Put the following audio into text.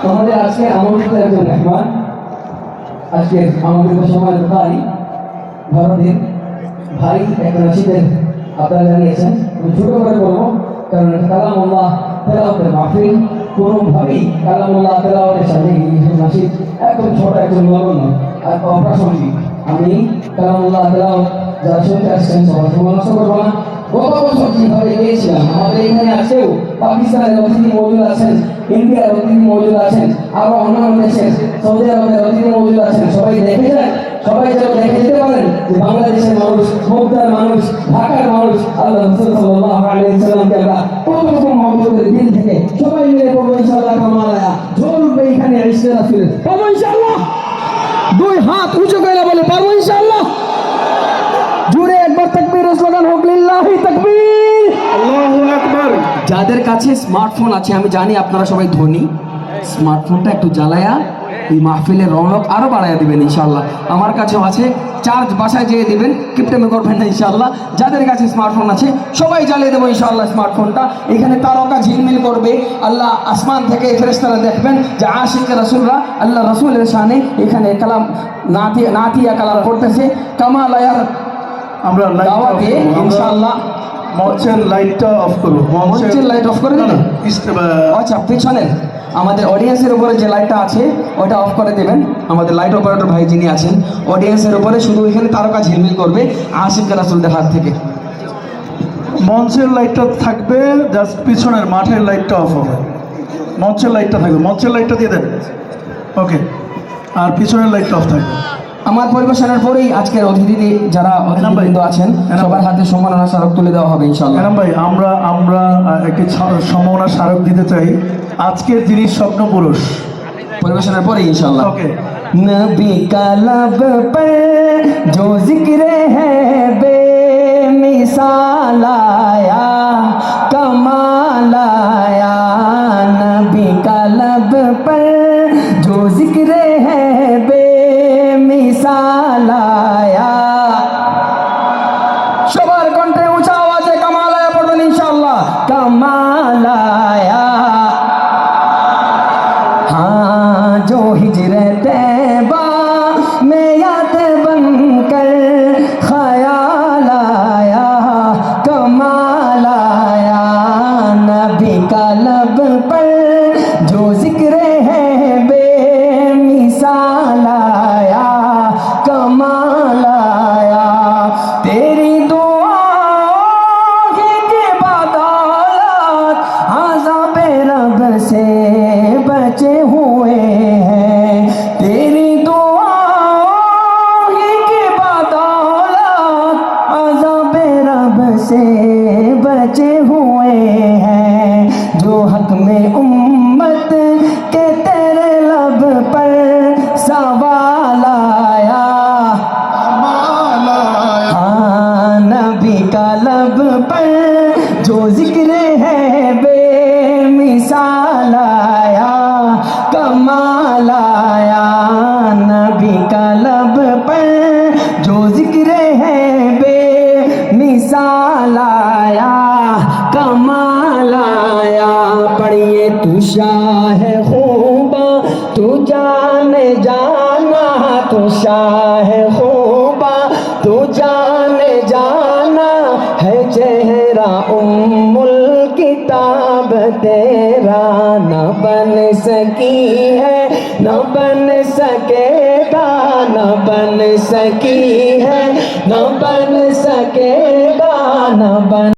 আমাদের আজকে আমন্ত্রিত একজন মেহমান, আজকে আমন্ত্রিত সময় ভাই ভারতের ভাই একজন রশিদের আপনারা জানিয়েছেন। আমি ছোট করে বলবো, কারণ কালামুল্লাহ তেলাওয়াতের মাহফিল, কোনোভাবেই কালামুল্লাহ তেলাওয়াতের সাথে রশিদ একদম ছোট একজন নগণ্য আর অপ্রাসঙ্গিক। আমি কালামুল্লাহ তেলাওয়াত যারা শুনতে আসছেন সবার সময় নষ্ট করবো না। গত বছর যেভাবে গিয়েছিলাম, আমাদের এখানে আজকেও পাকিস্তানের অতিথি মৌজুদ আছেন, ইন্ডিয়ার অতিথি মৌজুদ আছেন, আরো অন্যান্য দেশের সৌদি আরবের অতিথি মৌজুদ আছেন। সবাই দেখে যান, সবাই যেন দেখে যেতে পারেন যে বাংলাদেশের মানুষ, মুক্তার মানুষ, ঢাকার মানুষ আল্লাহ রাসূল সাল্লাল্লাহু আলাইহি ওয়াসাল্লামকে আমরা কতটুকু মহব্বত করে দিল থেকে সবাই মিলে পড়বো ইনশাআল্লাহ। কামালায়া ঝরবে এখানে ইশকে রাসূল, পাবো ইনশাআল্লাহ। দুই হাত উঁচু করে বলে পারবো ইনশাআল্লাহ। জুড়ে একবার তাকবীর স্লোগান হোক, লিল্লাহি তাকবীর, আল্লাহু আকবার। যাদের কাছে স্মার্টফোন আছে, আমি জানি আপনারা সবাই ধনী, স্মার্টফোনটা একটু জ্বালায়া এই মাহফিলের রৌনক আরো বাড়াইয়া দিবেন ইনশাআল্লাহ। আমার কাছেও আছে, চার্জ বাসায় যেয়ে দিবেন, কিপটেমে করবেন না ইনশাআল্লাহ। যাদের কাছে স্মার্টফোন আছে সবাই জ্বালিয়ে দেবো ইনশাআল্লাহ স্মার্টফোনটা। এখানে তারকা ঝিলমিল করবে, আল্লাহ আসমান থেকে ফেরেশতারা দেখবেন যে আশিকে রাসূলরা আল্লাহ রাসূলের শানে এখানে কালাম নাতিয়া কালাম করতেছে। কামালায়ার আমরা দাওয়াতে ইনশাআল্লাহ মঞ্চের লাইটটা অফ করব। মঞ্চের লাইট অফ করে দিবেন। আচ্ছা, পিছনের আমাদের অডিয়েন্সের উপরে যে লাইটটা আছে ওটা অফ করে দেবেন। আমাদের লাইট অপারেটর ভাই যিনি আছেন, অডিয়েন্সের উপরে শুধু এখানে তারকা ঝিলমিল করবে আশিকে রাসূলদের হাত থেকে। মঞ্চের লাইটটা থাকবে, জাস্ট পিছনের মাঠের লাইটটা অফ হবে। মঞ্চের লাইটটা থাকবে, মঞ্চের লাইটটা দিয়ে দেন, ওকে। আর পিছনের লাইটটা অফ থাকবে। আমার পরিবেশনের পরেই আজকের অতিথি যারা অতিথিবৃন্দ আছেন সবার হাতে সম্মাননা স্মারক তুলে দেওয়া হবে ইনশাআল্লাহ। এনাম ভাই, আমরা একটি সম্মাননা স্মারক দিতে চাই আজকের যিনি স্বপ্ন পুরুষ, পরিবেশনের পরেই ইনশাআল্লাহ। ওকে। नबी का लब पर जो जिक्र है बेमिसाल आया, कमाल आया। नबी का लब पर जो जिक्र है बेमिसाल आया। সবার কণ্ঠে উঁচা আওয়াজে কামাল আয়া পড়বেন ইনশাআল্লাহ। कमाल आया, हाँ जो हिजरत तैबा में याद बनकर ख्याल आया, कमाल आया। नबी का लब पर जो जिक्र है बेमिसाल आया, कमाल आया। तेरी दुआ की बदौलत अज़ाब रब से बचे हुए हैं। तेरी दुआ की बदौलत अज़ाब रब से बचे हुए हैं। जो हक में उम्मत के तेरे लब पर सवाल आया, हाँ नबी का लब पर जो जिक्र है बेमिसाल आया, कमाल आया। नबी का लब पर जो जिक्र है बेमिसाल आया, कमाल आया। पढ़िए तू शाह खूबा, तू जाने जाना, तू शाह खूबा, तू जाने जाना है। चेहरा उम्मुल किताब तेरा न बन सकी है, न बन सकेगा, न बन सकी है, न बन सकेगा, न बन